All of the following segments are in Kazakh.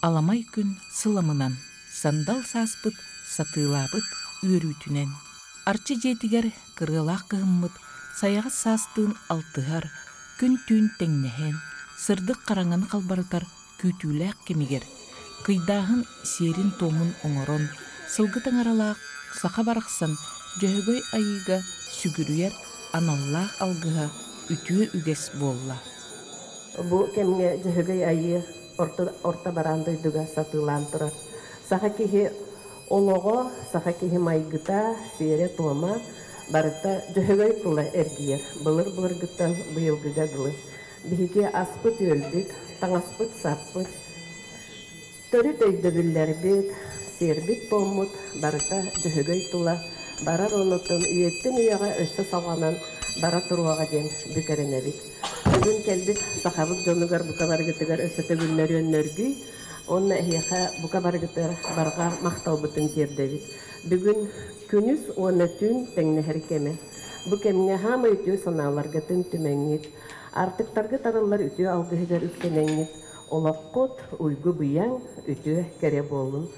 Аламай күн сыламынан, сандал саспыт, сатылабыт үйрүтүнен. Арчы жетигер кырылақ кыгыммыт, саяғы састыын алтыгар, күн түн теңнехен, сырдық қараңан қалбарытар күтүләк кемигер. Кыйдағын серин томын оңорон, сылгытың аралақ, сақа барақсан, жөһөгөй айыға сүгүрүер аналлақ алгыға үтүе үгес болла. Бу кемге жөһөгөй айы орта барандыйдыга сатылан турар. Саха кихи олого, саха кихи майгыта, сере тома, барыта жөһөгөй тула эргиер. Былыр гыттан быйылгыга дылы. Биһиге аспыт өлбүт, таңаспыт саппыт. Төрү төйдөбүллер бит, сербит томмут, барыта жөһөгөй тула. Барар онотон үйеттен үйаға өссө салганан бара туруага ден бүкеренебит. Бүгін келдік сахабык жонугар бука баргытыгар өссөтө бүлнөрү өннөргүй, онна эхиха бука баргытыр барга мактал бутун жердебит. Бүгүн күнүс оны түн теңнехер кеме. Бу кемге хама үтүү санааларга түн түмеңит. Артыктарга тараллар үтүү алгыгар үткенеңит. Олаккот уйгу буяң үтүү кере болун.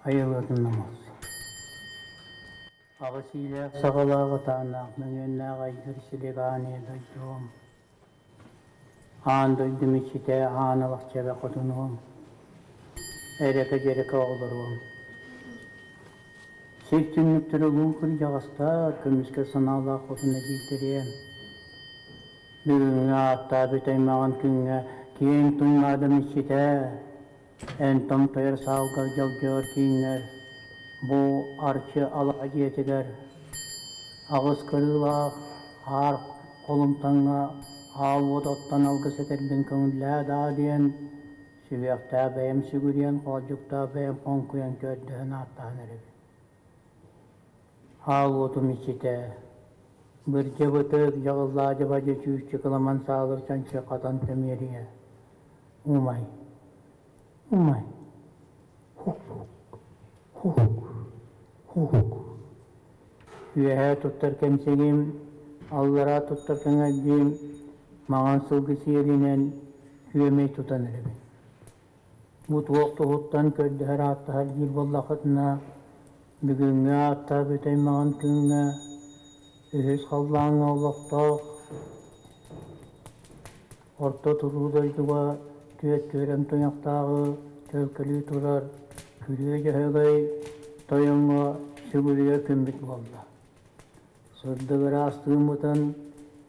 Ayılıyordum namaz. Ağısıyla sağlağı tanık, müngünle gaydırışılık anı duydum. An duydum içite, anılık çebe kudunum. Ereke cereke olurum. Sirtünlük türülü kırcağızda, kömüske sınavla kudunu giydireyim. Bugüne hatta büteymeğin künge, kiyen tuymadım içite, en tam toyar sağlıkar jalgör kiyinler, bu arçı alağa yetiger, ağız kırılaq, har kolum tanga, al odottan algıs eterbin köngülle da diyen, süvekta beyim sügüriyen, kolcukta beyim konkuyen kördüğün attağın erebi. Al odum içite, bir cıvıtık yağızlacı bacı çüğüşçü kılaman sağlırsan çıkatan temeriye. Umay. Huk. Üyehe tuttar kemsegim, Allara tuttar kengedim, mağan sılgısı yerinen üyemey tutan erebi. Bu tuğuktu huttan kördü her hatta her bir bollakıtına, bugünge hatta bütey mağan künge, ühes kallağına ollakta, orta turudaydığa, tüyet törem toyaktağı, tölkeli turar, külüye cehegay, toyunga, sügürüye kümbit bolda. Sırdıgıra astığımıtan,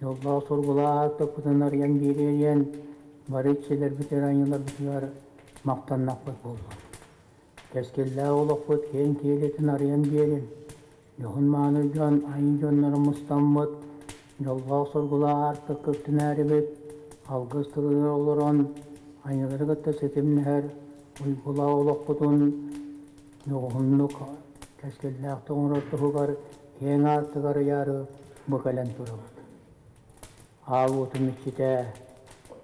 yolda sorgula aktakıtan arayan biriyen, barışçiler biter ayılar bitiyor, maktanlaklık bolda. Keskella olaklık ken keletin arayan birin, yoğun manıcan, ayın jonları mustammıt, yolda sorgula aktakıtan aribet, algıstırıyor oluran, aynaları gıtta setimler, uygula olaklıkın, yoğunluk, keskellakta onratı hukar, ken artıgar yarı, bıkalen turabıt. Ağutum içite,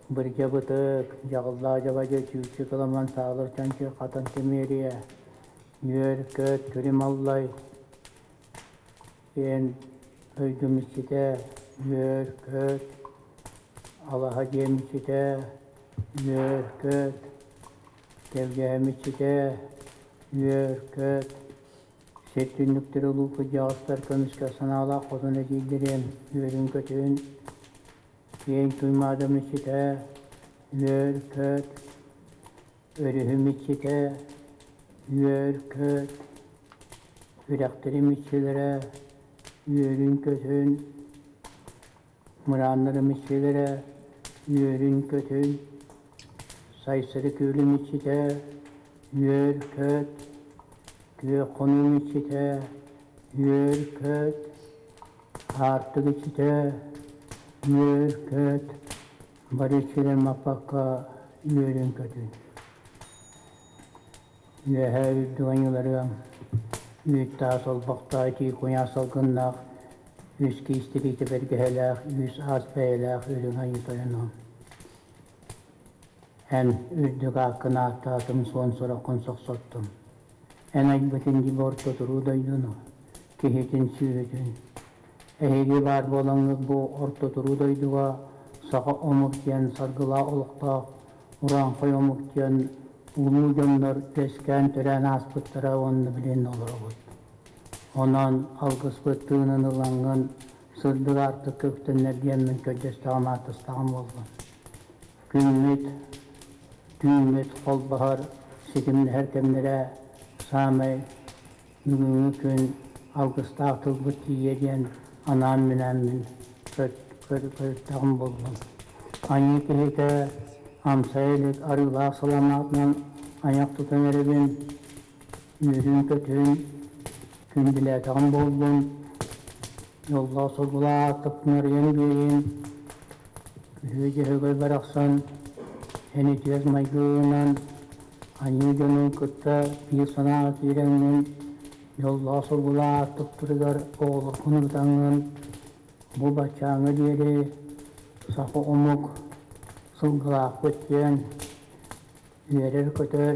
bir cabıtık, yağılla cabacı çüğçü kılaman sağlar çançı katan temeriye, yör köt körüm allay, en öydüm içite, yör köt, Allah'a gem içite, yör köt, devgehem içite, yör köt, sertünlüktür ulu kıcağızlar kömüske sanala kodunu giydirim, yörün kötün, Kiyen duymadım içite, yör köt, örühüm içite, yör köt, yüreklerim içilere, yörün kötün, muranlarım içilere, yörün kötün, saysırı külüm içite, yör köt, güve konum içite, yör köt, artık içite, yör köt, barışçılar mapakka, yörün kötün. Her duanyularım, yütta solbakta ki konya salgınlak, yüz ki istiriti belgehelak, yüz az beylak, ölün ayıtayanım. En ürdük hakkına atatım, son sonra konsak sottum. En ayıbıtın gibi orta duru doydunu, kihitin sürüdün. Ehegi var bolanı bu orta duru doyduğa, sağa omuk diyen sargıla olukta, uran koy omuk diyen ulu jonlar kesken tören aspıttıra onu bilen olur olur. Ondan algıspıttığının ılangın, sırdık artık köktenler diyenmin köcestağım artıstağım oldu. Gümmet, düğmet, kol bahar, sikimli herkemlere sağmay, bugünlü gün algıstağ tılgıt diyen anam münemmin köcestağım oldu. Anyi kehite, amsaylık arıla salamatla ayak tutan erebin, yürün kötün, gün bile tam boldun, yolda sorgula tıpnır yeni beyin, hüce hügöy baraksan, eni tiyaz maygığınan, anyi gönül kıtta bir sana tirenmin, yolda sorgula tıptırgar oğlu kunurtanın, bu bachağını diyeri, safı omuk, sılgılaq betken, üyerer köter,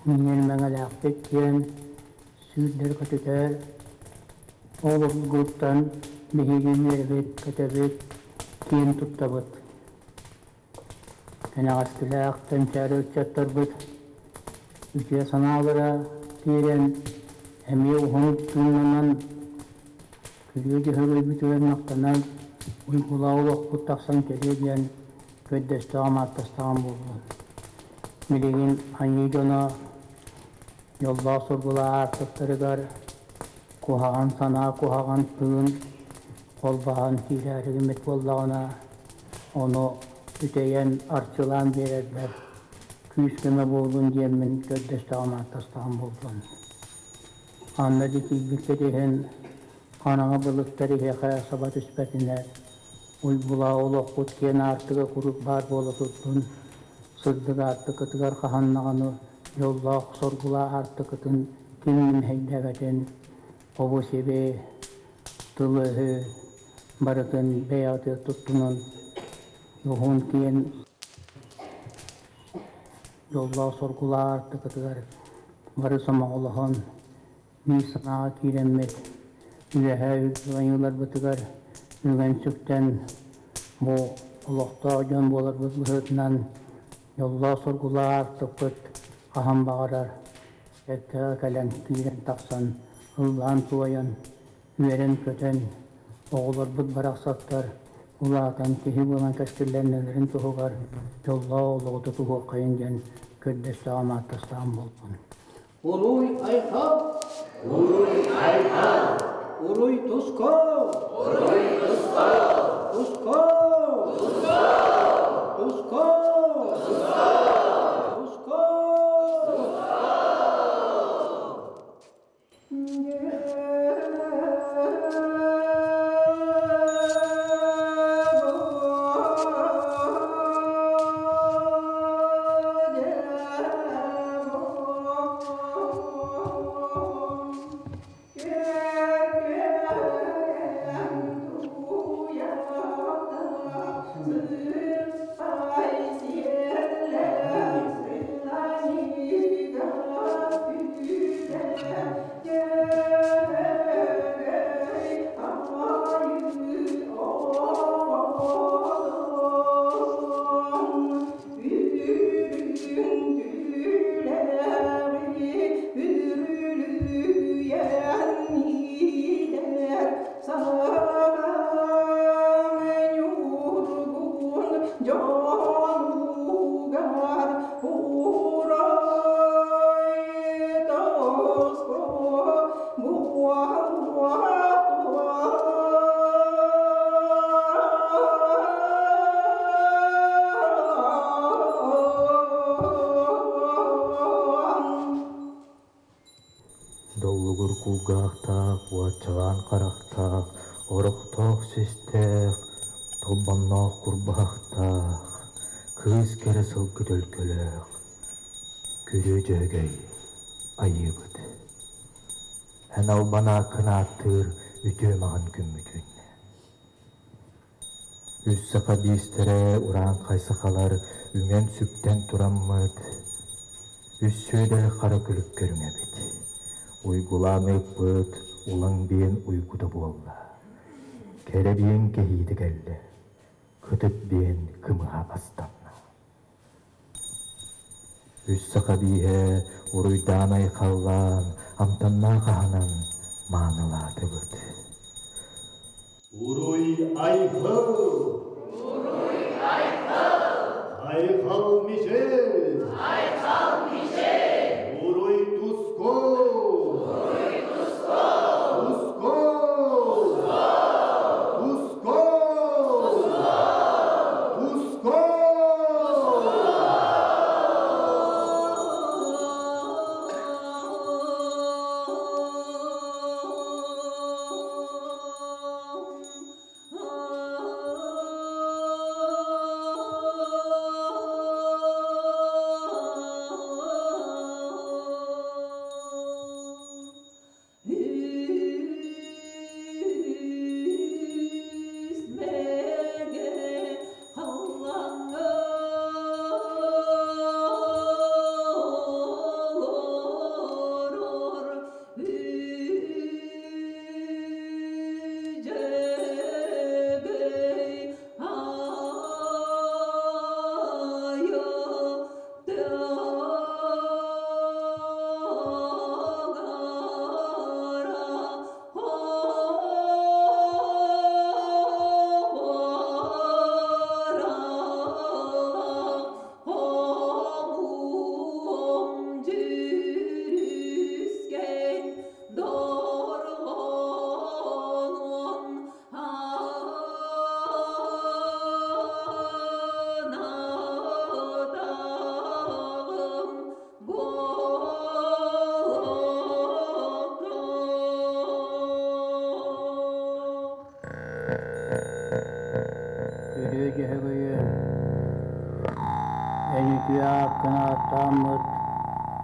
minyen mengelaq betken, süydler kötüter, oğlum gruptan bihigin yerbet, kötebet, kiyen tuttabıt. Kene askılaq, tençarı uçattarbıt, üçe sanalara tiren, emiye uhunuk tünlanan, külüyece hırgıy bütüver naqtanan, uygulağı vakbut taqsan kelediyen, köddestağım artastağım buldu. Miligin anyi jona, yolda sorgula artıktırıgar, kuhağın sana, kuhağın tığın, kolbağın hilari gümmet bollağına, onu üteyen arçılan verirler. Küskeme buldun diyemin köddestağım artastağım buldun. Anladı ki bilkedihin, kanana bılıkları hekaya sabat üspetine, uygula oluk kutken artığı kurup bar bolu tuttun, sırdık artık kıtıgar kahannağını, yolla sorgula artık kıtın, kimin heydeveten, obu sebe, tılıhı, barıtın beyatı tuttunun, yuhun kiyen, yolla sorgula artık kıtıgar, barısama Allah'ın, nisana kirenmet, ülehe yüzüyüler bıtıgar, ügen sütten, bu Allah'ta can bolar bıhıtından, yolla sorgula artık bıt, aham bağırar, erkeğe kalen kiren taksan, hıllan tuvayan, üyeren köten, oğullar bıt bıraksatlar, ulatan kihi bulan kaskirlenlerin tuhugar, yolla oğlu tutuhu kayıngen, köddestağım artastağım bulgun. Uruy ayha, uruy ayha, uruy tusko, uruy tusko, tusko, tusko, tusko, tusko, tusko, Yeah. Dollugur kulgaqtaq, uatçalan qaraqtaq, oroqtaq sestaq, tolbannaq kurbaqtaq, kız kere sılgı dölkölöq, kürü jögöy, ayıbıd. Hän albana kınattır, ütömağın kümmütün. Üs saqa bistere uran qaysaqalar, ümen süpten turammıd, üs söydel qara külük körüngebit. Uygulam ekbıt, ulan biyen uyguda bolla. Kere biyen kehidi geldi, kıtıp biyen kımıha bastanna. Üs saqa bihe, uruydan ayqallan, amtanna qahanan, manıladı bıd. Uruy ayqal! Uruy ayqal! Ayqal miçel! Ayqal miçel! Uruy tusko! Uruy tusko! Tusko! Tusko! Tusko! Tusko!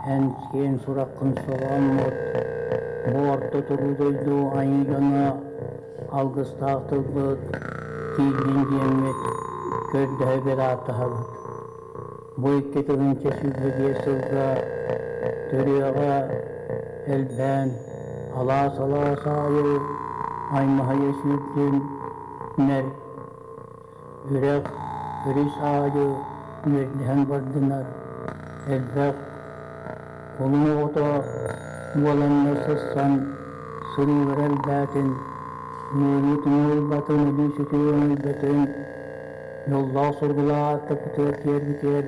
Ensken surakın soğanmot, borto turudaydu ayıgana, algıstağıtıldık, kilden gemmet, kördüğü bir atahalık. Bu iki tığınca sübüge sılga, törüyağa, elben, alas ayı, aymahaya sürdün, ner, ürek, üris ayı, mürdihen bardınar, elbek, kolunu oda, uvalanla sassan, sırıver elbetin, nuriyetini elbatın, ölüsütüğün elbetin, yolla sorgula tapıtır yer biter,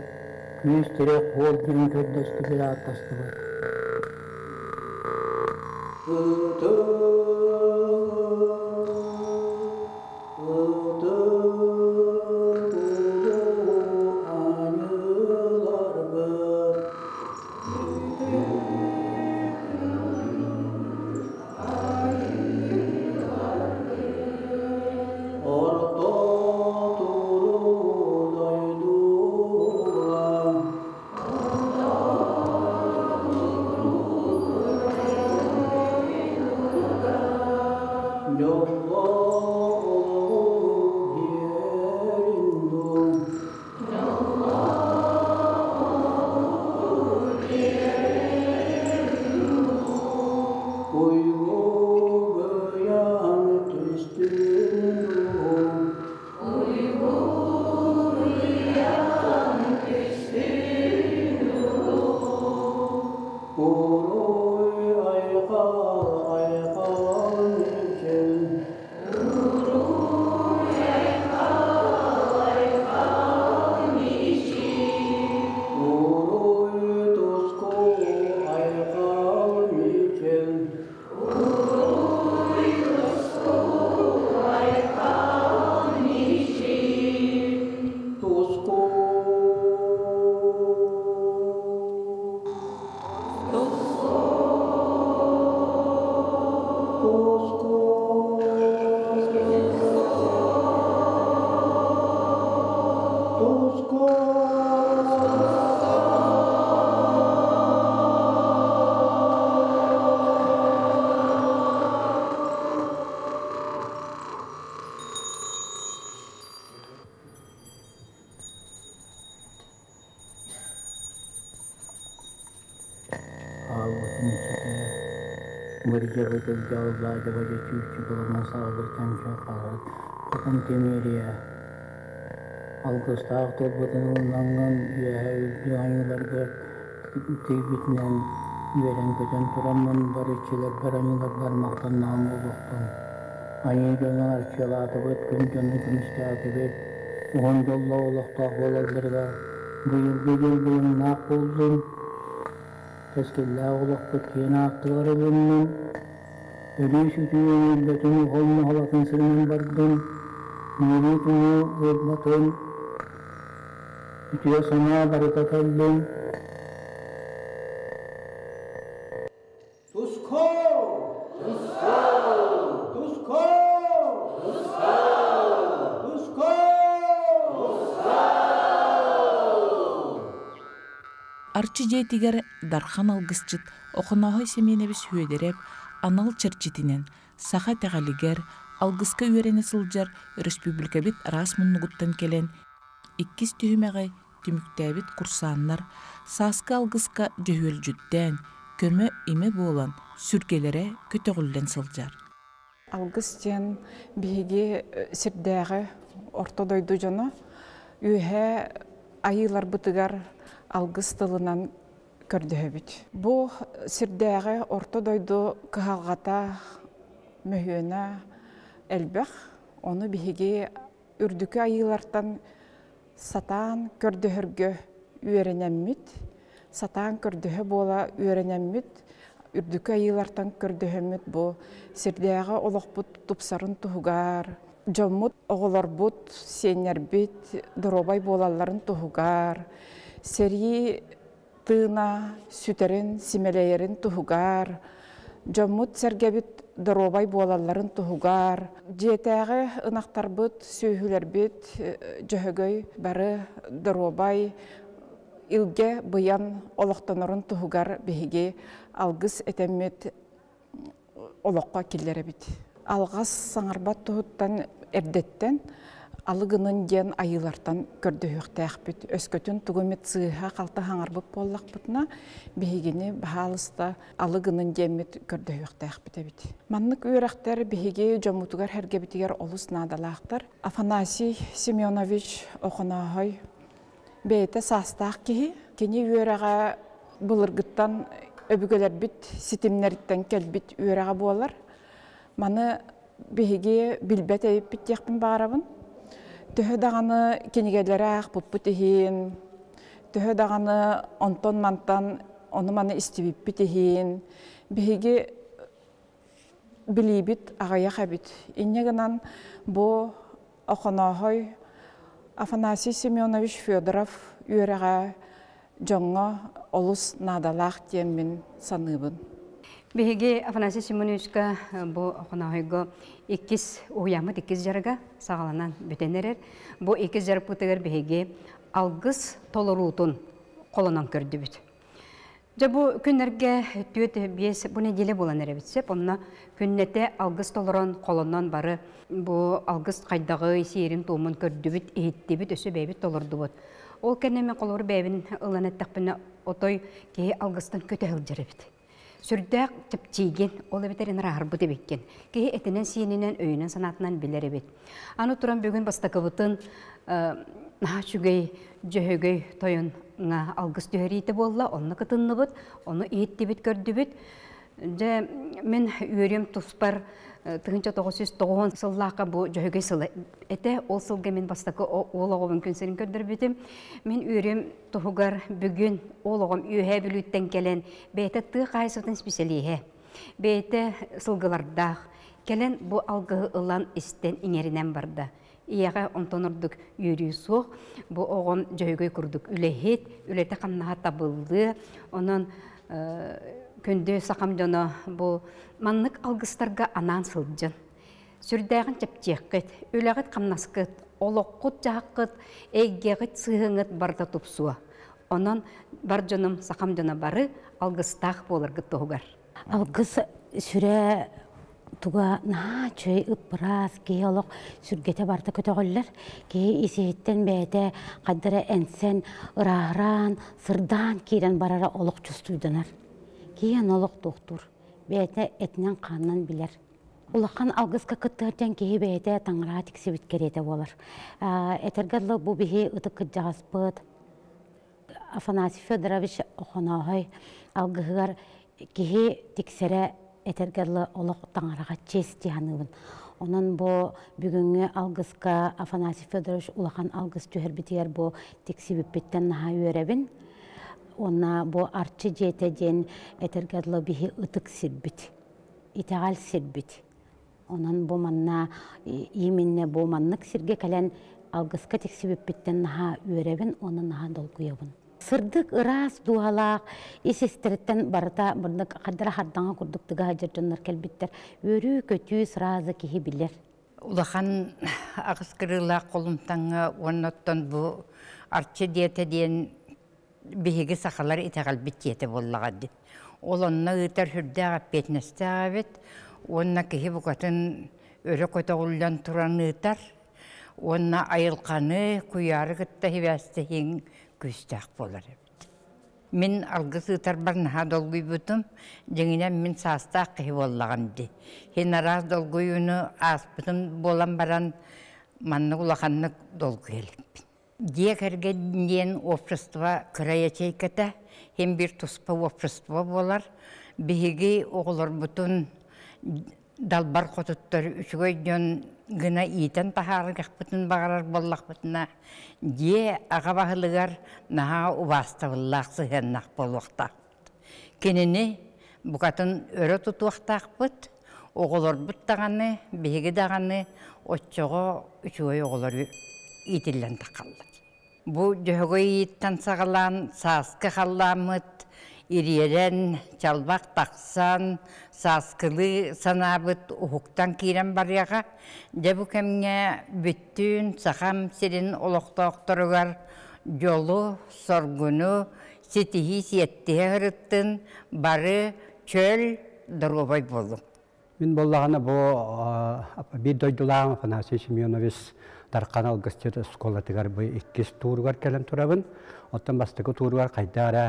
küyüz terek bol girin kördestü bir atastı var. Вырjabıdır cağızlarda baca çüftçü bulunma sağdır temşe kalıp Kıtın temeriye Algıstağ tolbadın ulangan üyehe üldü ayılarga Teybitinden üyelen köten turamman barışçılar baranyılar barmaktan namı oluqtun Ayı gönül arçıyalatı bıt gün canlı gümüştağıtı bıt Oğun yolla oluqtağ olalırga Bıyıl nak oldun Teskilla oluq bıt kena aktıları bölünün Ölü sütüğün illetin kolunu halatın sırının bardın Nuri tunu hırmatın Ütüye sana barıta kallın Tusko! Tusko! Tusko! Tusko! Tusko! Арчы жетигер дархан алгысчыт окунаһой семенебис хүөдереп, анал чырчитинен, саха тәғалигер, алгыска үйрене сылжар, республикабит рас муннугуттан келен, 2 түймәгай түмүктәбит курсаннар, саска алгыска жөһөлжүттен, көмө име болан, сүргелере көтөгүлден сылжар. Алгыстен биһиги сирдәгы ортодойду жана, үйһә айылар бытыгар алгыс тылынан көрдөһөбүт. Бу сирдәгы ортодойду кыһалгата мөһүнә элбэх, оны биһиги үрдүкө айылартан сатаан көрдөһөргө үйренеммит, сатаан көрдөһө бола үйренеммит, үрдүкө айылартан көрдөһөммит бу сирдәгы олоқпут тупсарын туһугар, жоммут оголорбут сенербит, доробай болаларын туһугар, сери тына сүтерин симелейерин туһугар, жоммут сергебит доробай болаларын туһугар, жетәгы ынактарбыт сүйүлербит жөһөгөй бары доробай илге быян олоқтонорун туһугар биһиги алгыс этеммит олоққа киллеребит. Алгас саңарбат туһуттан эрдеттен алыгынын ден айылартан көрдөһөктәхбит. Өскөтүн тугумет сыыха калта хаңарбыт боллакбытна биһигини баалыста алыгынын демит көрдөһөктәхбит. Маннык үйрәхтер биһиги жомутугар хергебитигер олус надалаактар. Афанасий Семенович окунаһой бейте састаак киһи кини үйрәгә булыргыттан өбүгөлөр бит ситимнерден келбит үйрәгә болар. Маны биһиги билбет эйип биттиякпин баарабын. Төһө даганы кинигелерәк пуппутиһин, төһө даганы онтон мантан оны маны истибип битиһин, биһиги билибит агая хабит. Иннегенан бу оконоһой Афанасий Семенович Федоров үйрәгә жоңга олус надалаак диэммин саныыбын. Биһиги Афанасий Семеновичка бу оконоһойго 2 уямыт 2 жарга сагаланан бүтенерер. Бу 2 жар путыгар биһиги алгыс толорутун колонан көрдүбүт. Жа бу күннерге төт 5 бу неделе болан эребитсеп, онна күннете алгыс толорон колонан бары бу алгыс кайдагы серин туумун көрдүбүт, эйттибит, өсөбөбүт толордубут. Ол кенеме колор бэбин ыланаттакпына отой ки алгыстан көтөгүл жеребит. Сүрдәк типтиген ол бетерин рахарбыты беккен. Ки этенен сиенинен өйүнөн санатынан билеребит. Аны туран бүгүн бастакыбытын чүгей жөһөгөй тойонга алгыс төһөрийте болла, онны кытынныбыт, оны ийиттибит көрдүбүт. Же мен үйрем туспар тыгынча 990 сыллаакка бу жөһөгөй сылы. Эте ол сылга мен бастакы ологом күнсерин көрдүрбүтүм. Мен үйрем туһугар бүгүн ологом үйһэ билүттен келен бейте тыы кайсытын специалиһе. Бейте сылгыларда келен бу алгы ылан истен иңеринен барды. Ияга онтонордук үйрүү суох, бу огом жөһөгөй курдук үлехет, үлете каннаха табылды, онон көндө сақам жона бу маннык алгыстарга анан сылжын. Сүрдәгін чәптеққет, өләғіт қамнаскет, олоққыт жаққыт, әйгеғіт сығыңыт барда тұпсуа. Онан бар жоным сақам жона бары алгыстақ болырғы тоғығар. Алгыс сүрә туга на чөй ыппырас кей олоқ сүргете барда көтөғөллер. Кей исееттен бәйті қаддыра әнсен, ырағыран, сырдан кейден барара олоқ чүстуйданар. Кейен олоқ доқтур, бәйті әтінен қанынан білер. Улақан алгыска кыттырден кей бәйті таңыра тіксебіт кереті болар. Әтергерлі бұ бейі ұтық жағаспыд. Афанасий Федорович оқынағай алгығығар кей тіксері этергерлі олық таңыраға чести аныбын. Онын бұ бүгінгі алгыска Афанасий Федорович улақан алгыс түйербітер бұ тіксебіттен наға өребін. Онна бұ арчы жетеден этергерлі бейі ұтық сирбіт, итағал сирбіт. Онын бұ манна именне бұ маннық сирге кәлен алгыска тіксебіттен наға өребін, оны наға долгуябын. Сырдык ырас дуалақ, есестереттен барыта бұрдық қадыра хардаңа күрдіктіға жырдынлар кәлбеттер. Өрі көтүй сыразы кеге білер. Улахан ағыз кырылақ қолымтаңы оныттан бұ арчы дейті дейін бейгі сақалар итағал біттеті боллағады. Ол онына ұйтар хүрді ағап бетнесті ағабет, онына кеге бұқатын өрі көтіғылдан тұран ұйтар, онына айылқаны құяры күтті хевәсті ең күстәк болар. Мен алгыс ұйтар барнаға долгуй бұтым, жеңінен мен састақ қи боллағанды. Хен араз долгуй үні аспытын болан баран манны ұлақанны долгуй еліп. Дек әргеден общество күрәйечейкеті, хен бір тұспа общество болар. Бейгі оғылар бұтын далбар қотыттар үшігөй жон гына итен тахары қақпытын бағарар боллақ бұтына. Де аға бағылығар наға ұбаставыллақ сығыннақ болуқтақ. Кенені бұқатын өрі тұтуақтақ бұт, оғылар бұттағаны, бейгі дағаны, отчоғы үшігөй оғылар итілен тақалды. Бұ жөғөй иттен сағалан, сасқы қаламыт, ириерен, чалбақ тақсан, саскылы санабыт ұхуқтан кейрен барыяға, жабу кәмге бүттін сақам серін олықтауқтырығар жолу, соргуну, сетихи сеттіге ғырыттын бары чөл дұрғыбай болу. Мен болағаны бұл бір дойдылағын Афанасий Семенович Дарқан алгыстер сколатығар бұл 2 туырғар кәлін тұрабын. Оттан бастығы туырғар қайдара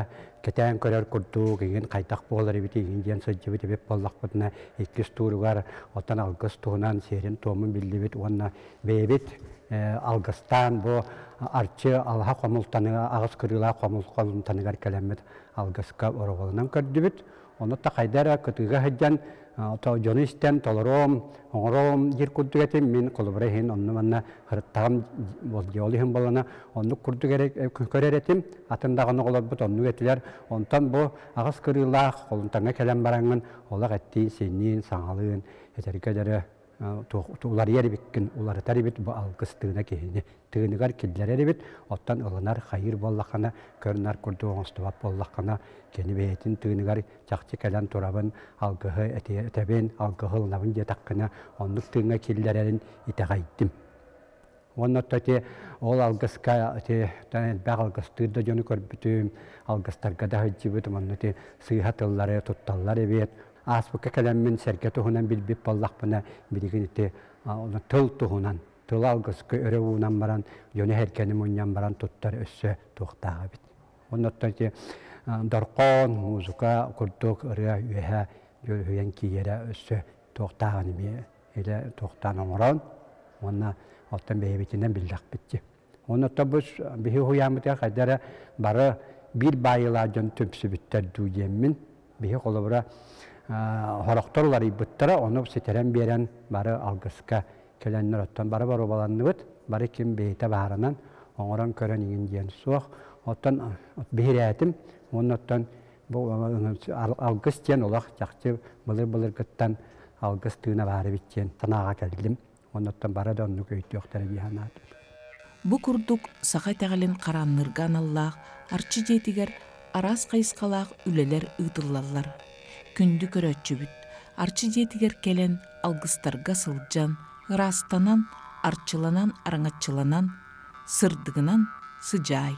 кәтән көрер күрді, кейін қайтақ болар ебеті, еңден сөджі бет ебет боллақ бұтына 2 туырғар, оттан алгыс туғынан серін туымын білді бет, онына бейбет алгыстан бұл арчы алға қомылтаны, ағыз күріла қомылтанығар кәлемет алгысқа орғылынан көрді бет. Оны та қайдара күтігі ғыджан Жонистен, толором, оңыром жер күрдігетім, мен қолыбырайын, оны манна ғырыттағым жолығын болана, оны көреретім, атындағыны қолар бұд, оны өтілер, онтан бұл ағыз кырылақ, қолынтаңа кәлем бараңын, олақ әттейін, сенейін, саңалығын, әтәрікәдері улар ербеккен, улар тәрбет бұл алғыз тығына кейіне. Тығынығар келдер ербет, оттан ылынар қайыр боллақана, көрінар күрді оңыстывап боллақана, кені бейетін тығынығар жақсы кәлен тұрабын, алғығы әтәбен, алғығы ылнабын де таққына, онлық тығына келдер ерін итағайттым. Оны төте ол алғызға бәқ алғыстырды жоны көрбітім, алғыстарға да хүджі бұтым, оны сыйхатылары, тұтталар ебет, аспыққа кәлеммен сәрге тұғынан білбіп боллақ бұна білген тыл тұғынан, тыл алғызғы өрі ұғынан баран, жоны әркені мұнyan баран тұттар өссі тұқтағы біт. Оны төте дорқон, музыка, күрдік, ұры, үйе, үйен кейері өссі тұқтағын ме, елі тұқтан оңыран, оны оттан бейбетінен білдақ бітті. Оны та бұз бейі хуямыда қайдары бары бір байыла жон төпсі біттер дүйемін, бейі қолы бұра хорокторлар ибыттыра, оны сетерен берен бары алгыска келеннер оттан бары бар обаланны быт, бары кем бейте барынан, оңыран көрен еген дейін суақ, оттан бейретім, оны оттан алгыс тен олақ жақсы бұлыр күттен алгыс түйіне бары біттен санаға кәлдім, оны оттан бары да оны көйті оқтары бейханатым. Бұ күрдік сақай тәғілін қараннырған Аллах, арчы жетігер арас қайысқалақ үлелер ұйтылалар. күндү көрөчүбүт. Арчы жетигер келен алгыстарга сылжан, ырастанан, арчыланан, араңачыланан, сырдыгынан сыжай.